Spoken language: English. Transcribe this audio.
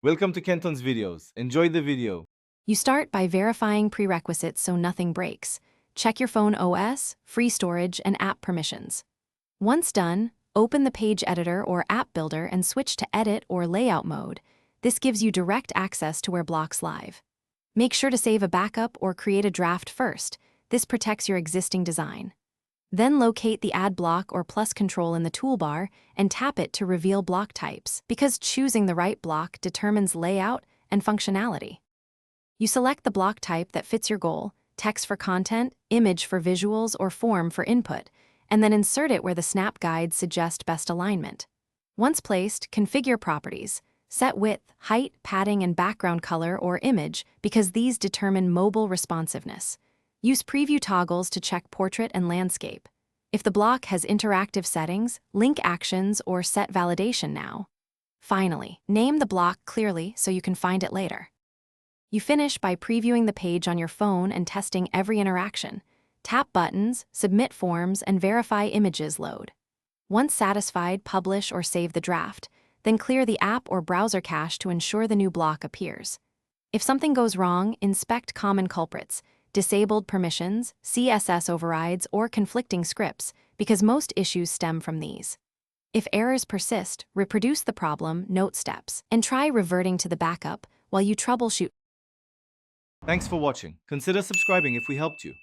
Welcome to Kenton's videos. Enjoy the video. You start by verifying prerequisites so nothing breaks. Check your phone OS, free storage, and app permissions. Once done, open the page editor or app builder and switch to edit or layout mode. This gives you direct access to where blocks live. Make sure to save a backup or create a draft first. This protects your existing design. Then locate the Add Block or Plus control in the toolbar and tap it to reveal block types, because choosing the right block determines layout and functionality. You select the block type that fits your goal, text for content, image for visuals, or form for input, and then insert it where the snap guides suggest best alignment. Once placed, configure properties. Set width, height, padding, and background color or image, because these determine mobile responsiveness. Use preview toggles to check portrait and landscape. If the block has interactive settings, link actions or set validation now. Finally, name the block clearly so you can find it later. You finish by previewing the page on your phone and testing every interaction. Tap buttons, submit forms, and verify images load. Once satisfied, publish or save the draft, then clear the app or browser cache to ensure the new block appears. If something goes wrong, inspect common culprits, disabled permissions, CSS overrides, or conflicting scripts, because most issues stem from these. If errors persist, reproduce the problem, note steps, and try reverting to the backup while you troubleshoot. Thanks for watching. Consider subscribing if we helped you.